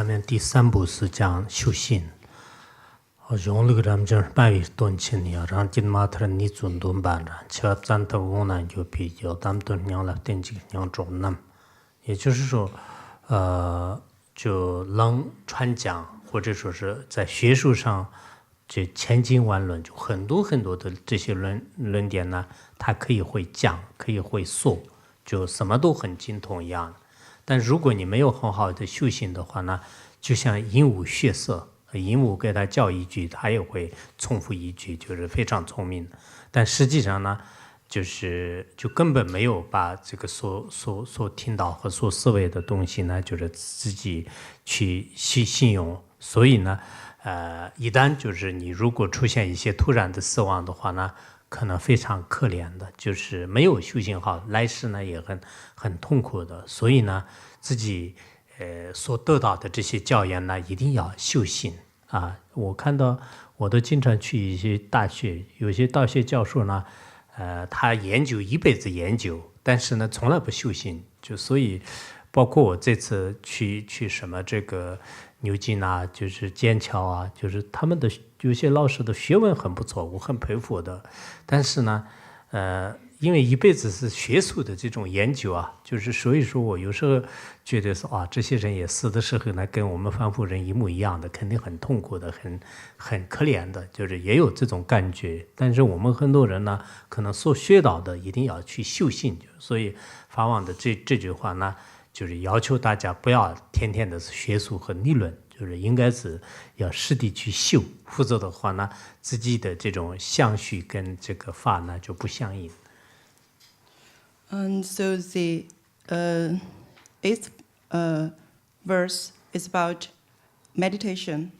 下面第3部是讲修行。用那个咱们讲半月多钱呢？让今马特你准多办了，吃咱头我呢就比较咱都娘了点几个娘种呢，也就是说，就能传讲或者说是在学术上就千经万论，就很多很多的这些论点呢，他可以会讲，可以会说，就什么都很精通一样。但如果你没有很好的修行的话呢，就像鹦鹉学舌，鹦鹉给它叫一句，它也会重复一句，就是非常聪明。但实际上呢，就根本没有把这个所听到和所思维的东西呢，就是自己去信用。所以呢，一旦就是你如果出现一些突然的死亡的话呢，可能非常可怜的，就是没有修行好，来世呢也很痛苦的。所以呢，自己所得到的这些教研呢，一定要修行啊！我看到我都经常去一些大学，有些大学教授呢，他研究一辈子研究，但是呢从来不修行，就所以包括我这次去什么这个牛津啊，就是剑桥啊，就是他们的有些老师的学问很不错，我很佩服的。但是呢，因为一辈子是学术的这种研究啊，就是所以说我有时候觉得说啊，这些人也死的时候呢，跟我们凡夫人一模一样的，肯定很痛苦的，很可怜的，就是也有这种感觉。但是我们很多人呢，可能所学到的一定要去修行，所以法王的这句话呢，就是要求大家不要天天的学术和理论，就是应该是要实地去修，否则的话呢，自己的这种相续跟这个法呢就不相应。And so the 8th verse is about meditation.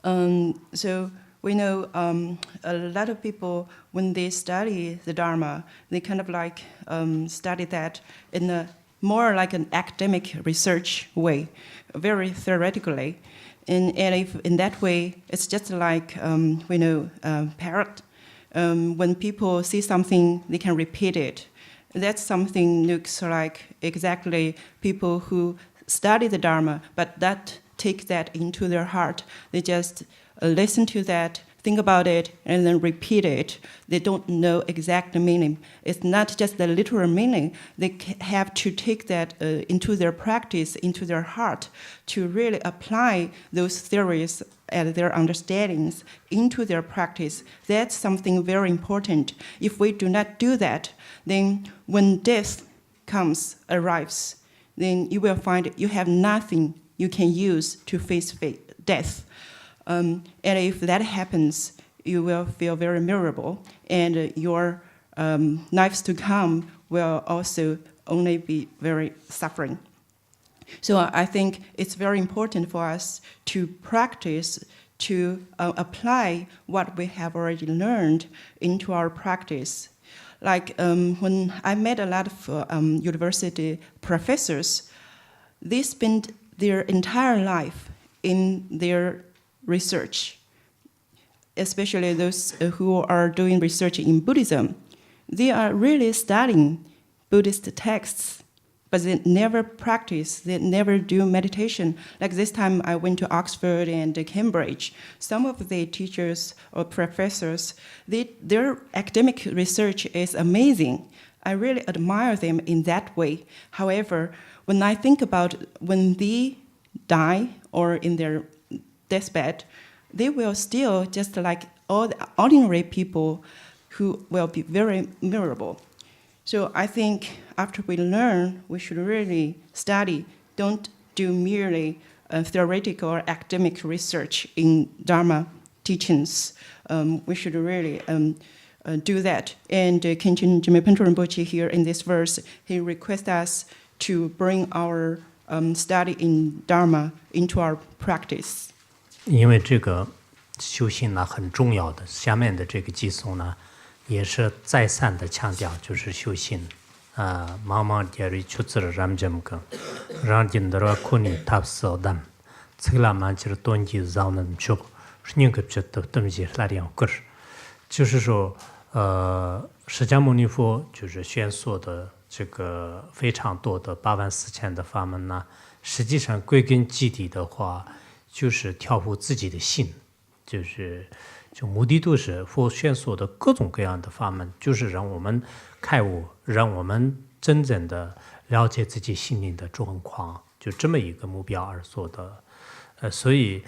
So we know a lot of people, when they study the Dharma, they kind of like study that in a more like an academic research way, very theoretically. And if in that way, it's just like, parrot. When people see something, they can repeat it. That's something looks like exactly people who study the Dharma, but that take that into their heart. They just listen to that, think about it, and then repeat it. They don't know exact meaning. It's not just the literal meaning. They have to take that into their practice, into their heart, to really apply those theories and their understandings into their practice. That's something very important. If we do not do that, then when death arrives, then you will find you have nothing you can use to face death. And if that happens, you will feel very miserable, and your lives to come will also only be very suffering. So I think it's very important for us to practice, to apply what we have already learned into our practice. Like when I met a lot of university professors, they spend their entire life in their research, especially those who are doing research in Buddhism. They are really studying Buddhist texts, but they never practice, they never do meditation. Like this time I went to Oxford and Cambridge. Some of the teachers or professors, their academic research is amazing. I really admire them in that way. However, when I think about when they die or in their deathbed, they will still just like all the ordinary people who will be very miserable. So I think after we learn, we should really study. Don't do merely theoretical or academic research in Dharma teachings. We should really do that. And Khenpo Rinpoche here in this verse, he requests us to bring our study in Dharma into our practice. 因为这个修行呢很重要的，下面的这个偈颂呢也是再三的强调，就是修行啊，茫茫界里出自了ramjam个，让人的苦尼塔斯丹，这个拉曼就是端机让人出，是宁可觉得东西来两个，就是说释迦牟尼佛就是宣说的这个非常多的84000的法门呢，实际上归根结底的话，就是调伏自己的心，就目的都是佛宣说的各种各样的法门，就是让我们开悟，让我们真正的了解自己心灵的状况，就这么一个目标而做的。所以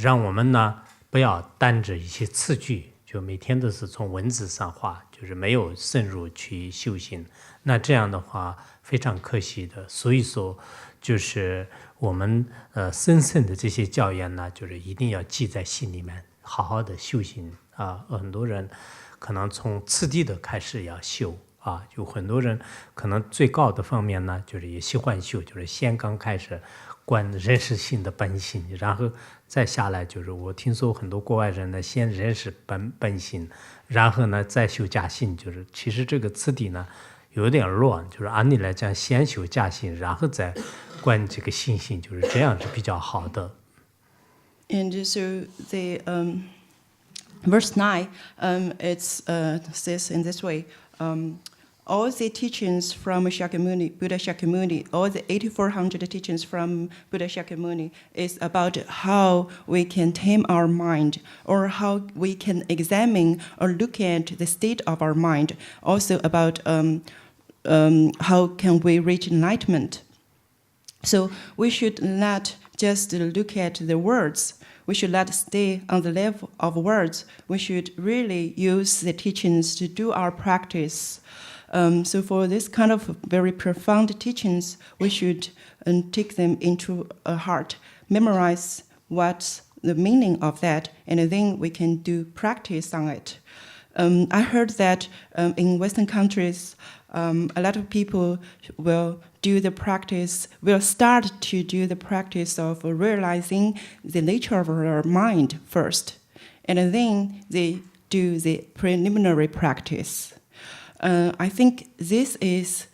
让我们呢不要单着一些词句，就每天都是从文字上画，就是没有深入去修行。那这样的话非常可惜的。所以说，就是我们深深的这些教言呢，就是一定要记在心里面，好好的修行啊。很多人可能从次第的开始要修啊，就很多人可能最高的方面呢，就是也喜欢修，就是先刚开始观认识性的本性，然后再下来就是我听说很多国外人呢，先认识本性，然后呢再修假性，就是其实这个次第呢有点乱，就是按理来讲先修假性，然后再观这个性，就是这样是比较好的。And so the verse 9, it says in this way, all the teachings from Shakyamuni, Buddha Shakyamuni, all the 8,400 teachings from Buddha Shakyamuni is about how we can tame our mind, or how we can examine or look at the state of our mind, also about how can we reach enlightenment. So we should not just look at the words. We should not stay on the level of words. We should really use the teachings to do our practice. So for this kind of very profound teachings, we should take them into our heart, memorize what's the meaning of that, and then we can do practice on it. I heard that in Western countries, a lot of people will start to do the practice of realizing the nature of our mind first, and then they do the preliminary practice. I think this is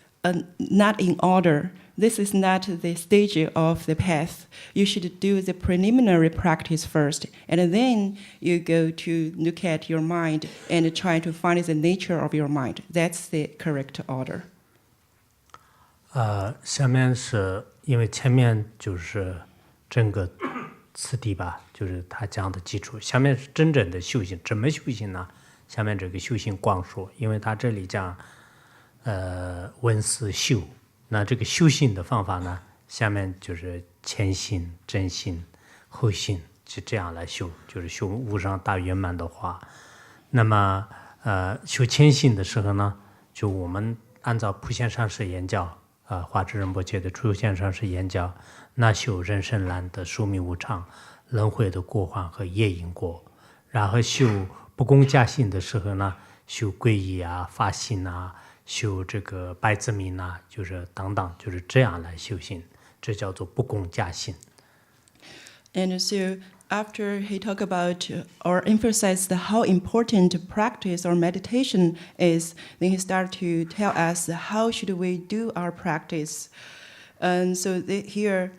not in order. This is not the stage of the path. You should do the preliminary practice first, and then you go to look at your mind and try to find the nature of your mind. That's the correct order. 下面是因为前面就是整个次第吧，就是他讲的基础。下面是真正的修行，怎么修行呢？下面这个修行光说，因为他这里讲闻思修。那这个修行的方法呢，下面就是前行、真行、后行，就这样来修，就是修无上大圆满的话。那么修前行的时候呢，就我们按照普贤上师言教华智仁波切的普贤上师言教，那修人生难得、寿命无常、轮回的过患和业因果。然后修不共加行的时候呢，修皈依啊、发心啊。修这个百字明啊，就是等等，就是这样来修行，这叫做不共加行。And so after he talked about or emphasized how important practice or meditation is, then he started to tell us how should we do our practice. And so here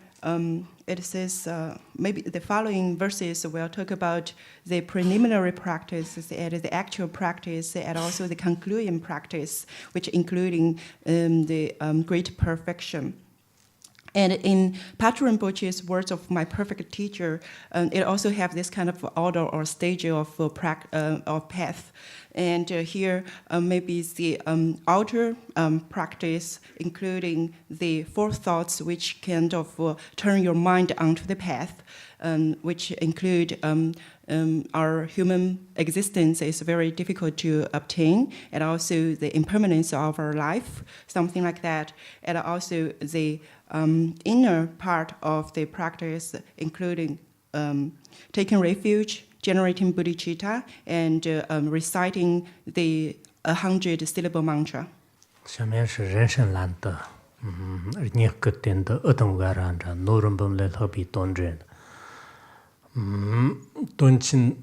it says maybe the following verses will talk about the preliminary practice and the actual practice, and also the concluding practice, which including the great perfection. And in Patrul Rinpoche's words of my perfect teacher, it also have this kind of order or stage of path. And here maybe the outer practice, including the four thoughts which kind of turn your mind onto the path, which include our human existence is very difficult to obtain, and also the impermanence of our life, something like that, and also the inner part of the practice, including taking refuge, generating bodhicitta, and reciting the 100-syllable mantra. 下面是人生难得，你个点的恶动个然着，诺人本来特别端正的。端亲，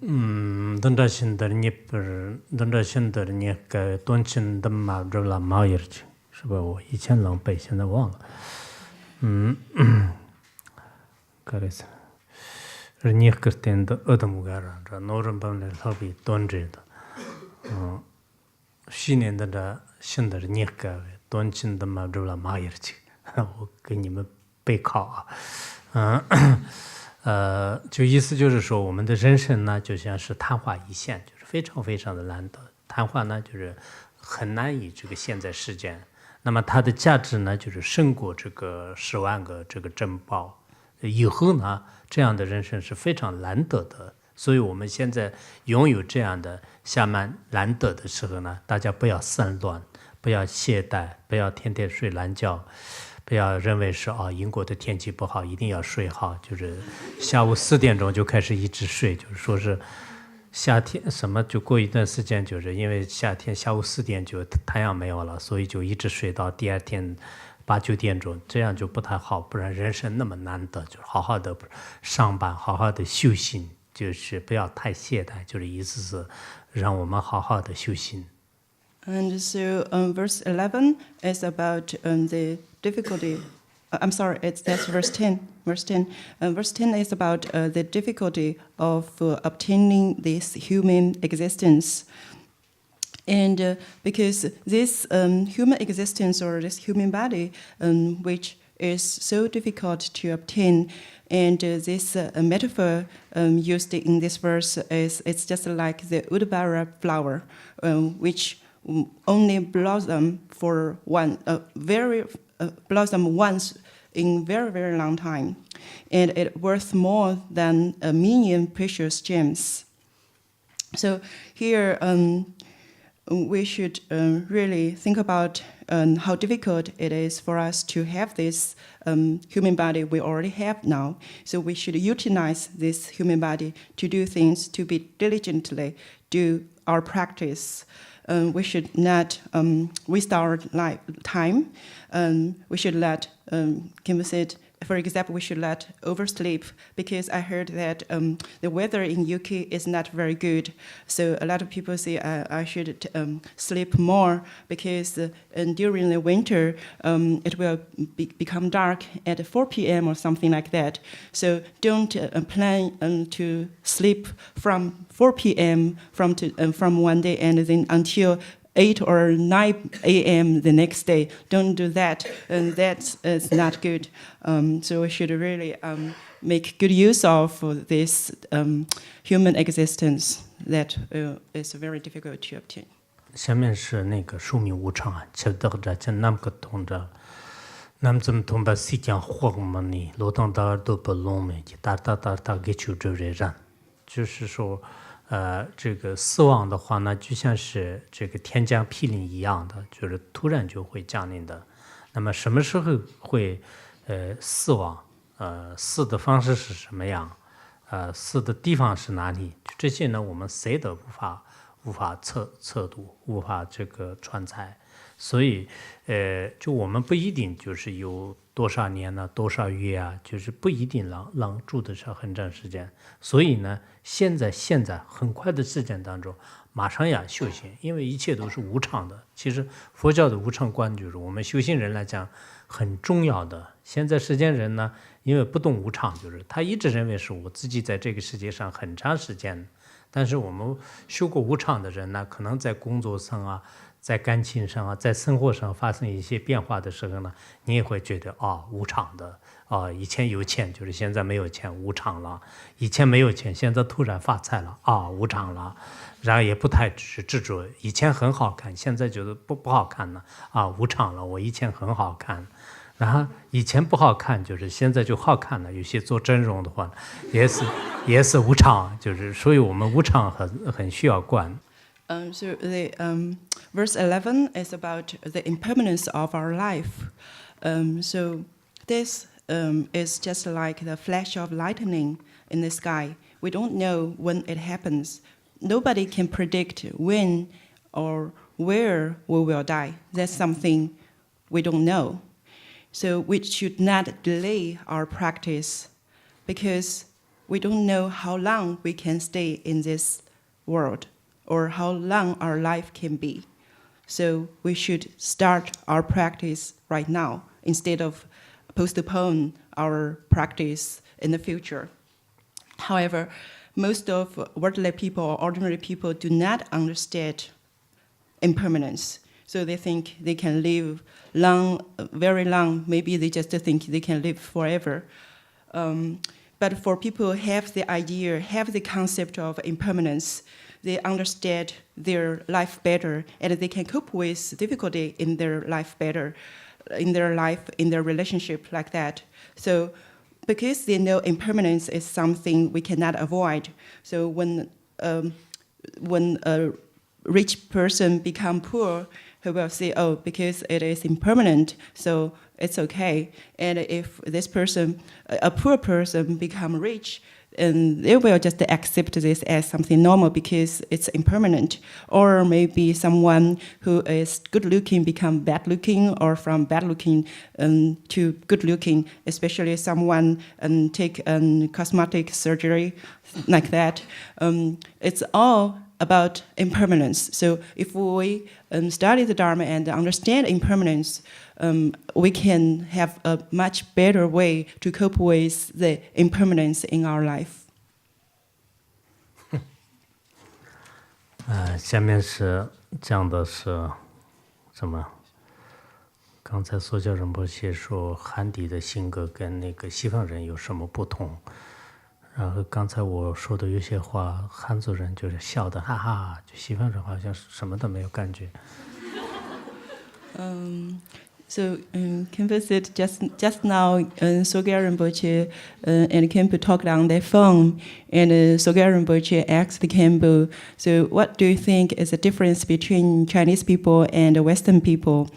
等着现在你不是，等着现在你个端亲的嘛，这了毛眼去，是吧？我以前能背，现在忘了。그래서你个点的恶动个然着，诺人本来特别端正的。去年的现在你个端亲的嘛，这了毛眼去，我给你们背靠就意思就是说，我们的人生呢，就像是昙花一现，就是非常非常的难得。昙花呢，就是很难以这个现在时间。那么它的价值呢，就是胜过这个10万个这个珍宝。以后呢，这样的人生是非常难得的。所以我们现在拥有这样的下面难得的时候呢，大家不要散乱，不要懈怠，不要天天睡懒觉，不要认为是英国的天气不好，一定要睡好，就是下午4点钟就开始一直睡，就是说是夏天什么就过一段时间，就是因为夏天下午4点就太阳没有了，所以就一直睡到第二天8、9点钟，这样就不太好，不然人生那么难得，就是好好的上班，好好的修行，就是不要太懈怠，就是意思是让我们好好的修行。And so verse 11 is about the difficulty. I'm sorry, that's verse 10. Verse 10. Verse 10 is about the difficulty of obtaining this human existence. And because this human existence or this human body, which is so difficult to obtain, and this metaphor used in this verse it's just like the udbara flower, which only blossom for blossom once in very, very long time, and it worth more than 1 million precious gems. So here we should really think about how difficult it is for us to have this human body we already have now. So we should utilize this human body to do things, to be diligently do our practice. We should not waste our time. We should let, Khenpo said, for example, we should not oversleep, because I heard that the weather in UK is not very good. So a lot of people say I should sleep more, because during the winter it will become dark at 4 p.m. or something like that. So don't plan to sleep from 4 p.m. from one day and then until 8 or 9 a.m. the next day. Don't do that, and that is not good. So we should really make good use of this human existence that is very difficult to obtain. 下面是那个寿命无常啊，吃得着，就那么个通着，那么怎么通把时间活么呢？罗当达都不弄没，哒给求着人，就是说。这个死亡的话呢，就像是这个天降霹雳一样的，就是突然就会降临的。那么什么时候会死亡？死的方式是什么样？死的地方是哪里？这些呢，我们谁都无法测度，无法这个传猜。所以就我们不一定就是有多少年呢，多少月啊，就是不一定能住得上很长时间。所以呢，现在很快的时间当中，马上要修行，因为一切都是无常的。其实佛教的无常观就是我们修行人来讲很重要的。现在世间人呢，因为不懂无常，就是他一直认为是我自己在这个世界上很长时间。但是我们修过无常的人呢，可能在工作上啊，在感情上啊，在生活上发生一些变化的时候呢，你也会觉得无常的以前有钱，就是现在没有钱，无常了；以前没有钱，现在突然发财了，无常了。然后也不太执着，以前很好看，现在觉得不好看了，无常了。我以前很好看，然后以前不好看，就是现在就好看了。有些做整容的话，也是无常，就是所以我们无常很需要观。So the verse 11 is about the impermanence of our life. So this is just like the flash of lightning in the sky. We don't know when it happens. Nobody can predict when or where we will die. That's something we don't know. So we should not delay our practice, because we don't know how long we can stay in this world, or how long our life can be. So we should start our practice right now instead of postpone our practice in the future. However, most of worldly people or ordinary people do not understand impermanence. So they think they can live long, very long. Maybe they just think they can live forever. But for people who have the idea, have the concept of impermanence, they understand their life better, and they can cope with difficulty in their life better, in their life, in their relationship like that. So because they know impermanence is something we cannot avoid, so when a rich person become poor, he will say, oh, because it is impermanent, so it's okay. And if this person, a poor person, become rich, and they will just accept this as something normal because it's impermanent. Or maybe someone who is good looking become bad looking, or from bad looking to good looking, especially someone take cosmetic surgery like that. It's all about impermanence. So if we study the Dharma and understand impermanence, we can have a much better way to cope with the impermanence in our life. 下面是讲的是什么？刚才索教仁波切说汉地的性格跟那个西方人有什么不同？然后刚才我说的有些话，汉族人就是笑的哈哈，就西方人好像什么都没有感觉。So Khenpo said just now, Sodargye Rinpoche and Khenpo talked on their phone, and Sodargye Rinpoche asked Khenpo, so what do you think is the difference between Chinese people and Western people?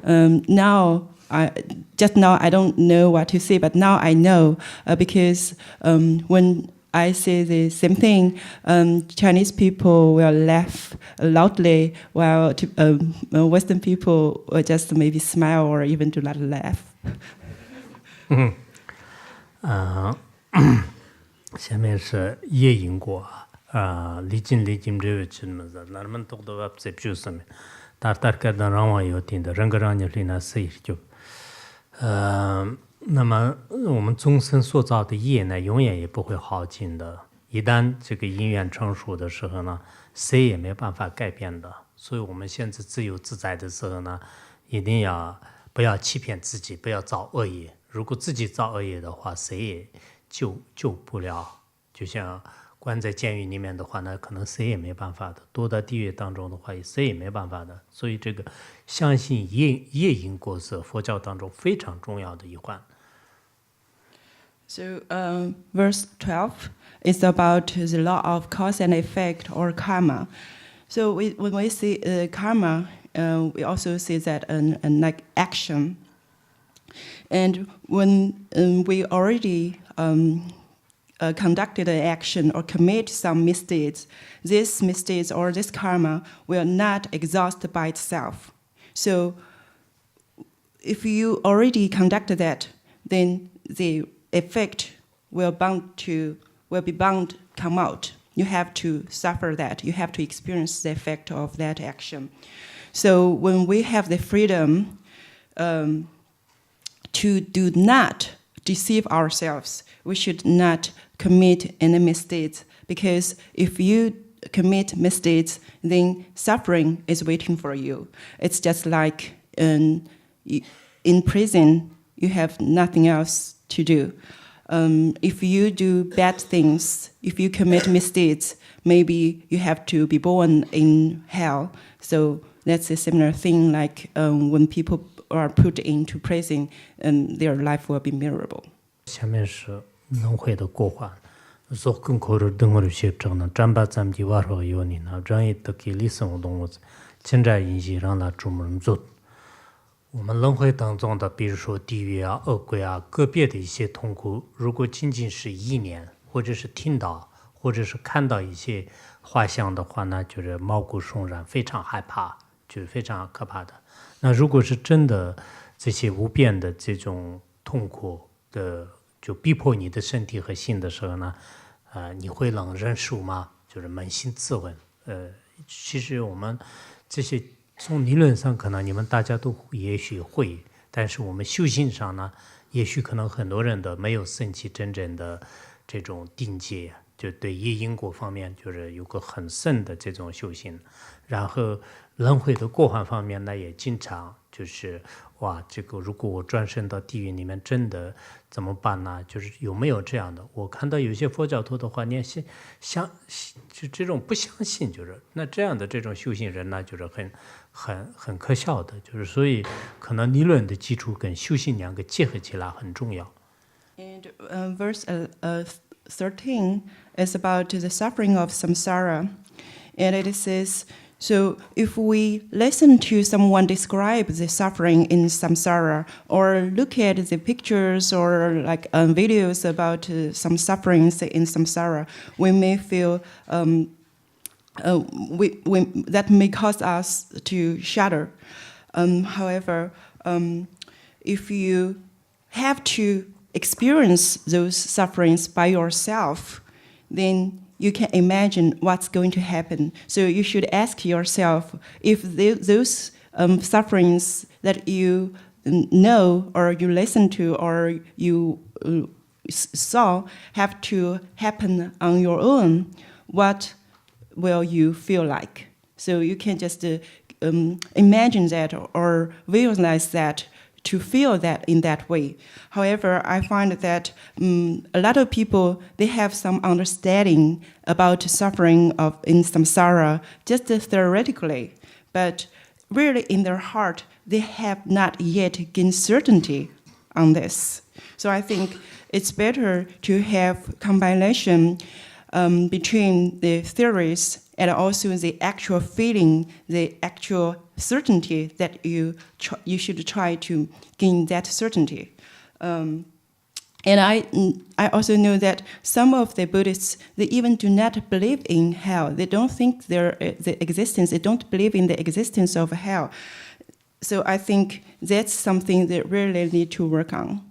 Just now I don't know what to say, but now I know, because when I say the same thing, Chinese people will laugh loudly, while Western people will just maybe smile or even do not laugh. 下面是夜因果离经这位知么子，那们都要在表什么？大概的让我有听的，人个让你里那谁就那么我们终身塑造的业呢，永远也不会耗尽的。一旦这个因缘成熟的时候呢，谁也没办法改变的。所以我们现在自由自在的时候呢，一定要不要欺骗自己，不要造恶业。如果自己造恶业的话，谁也救不了。就像关在监狱里面的话呢，可能谁也没办法的；堕到地狱当中的话，谁也没办法的。所以这个相信业因果是佛教当中非常重要的一环。So verse 12 is about the law of cause and effect, or karma. So when we see karma, we also see that like action. And when we already conducted an action or commit some misdeeds, this misdeeds or this karma will not exhaust by itself. So if you already conducted that, then the effect will be bound to come out. You have to suffer that. You have to experience the effect of that action. So when we have the freedom to do not deceive ourselves, we should not commit any misdeeds, because if you commit misdeeds, then suffering is waiting for you. It's just like in prison, you have nothing else to do. If you do bad things, if you commit misdeeds, maybe you have to be born in hell. So that's a similar thing, like when people are put into prison, and their life will be miserable. 下面是轮回的过患，所更可是等我的学者呢，占把咱们的娃说有你呢，让一得给理生活动物，现在引起让他专门做。我们轮回当中的，比如说地狱啊、恶鬼啊，个别的一些痛苦，如果仅仅是意念，或者是听到，或者是看到一些画像的话呢，就是毛骨悚然，非常害怕，就是非常可怕的。那如果是真的这些无边的这种痛苦的，就逼迫你的身体和心的时候呢，你会能忍受吗？就是扪心自问。其实我们这些。从理论上可能你们大家都也许会，但是我们修行上呢，也许可能很多人都没有升起真正的这种定界，就对于因果方面就是有个很深的这种修行，然后轮回的过患方面呢，也经常就是哇，这个如果我转生到地狱里面，真的怎么办呢？就是有没有这样的？我看到有些佛教徒的话，连就这种不相信，就是那这样的这种修行人呢，就是很可笑的，就是所以可能理论的基础跟修行两个结合起来很重要。And verse 13 is about the suffering of samsara. And it says, so if we listen to someone describe the suffering in samsara, or look at the pictures or like videos about some sufferings in samsara, we may feel that may cause us to shudder. However, if you have to experience those sufferings by yourself, then you can imagine what's going to happen. So you should ask yourself if those sufferings that you know or you listen to or you saw have to happen on your own, what will you feel like? So you can just imagine that or visualize that to feel that in that way. However, I find that a lot of people, they have some understanding about suffering in samsara just theoretically, but really in their heart, they have not yet gained certainty on this. So I think it's better to have combination between the theories and also the actual feeling, the actual certainty that you should try to gain that certainty. And I also know that some of the Buddhists, they even do not believe in hell. They don't think they don't believe in the existence of hell. So I think that's something they really need to work on.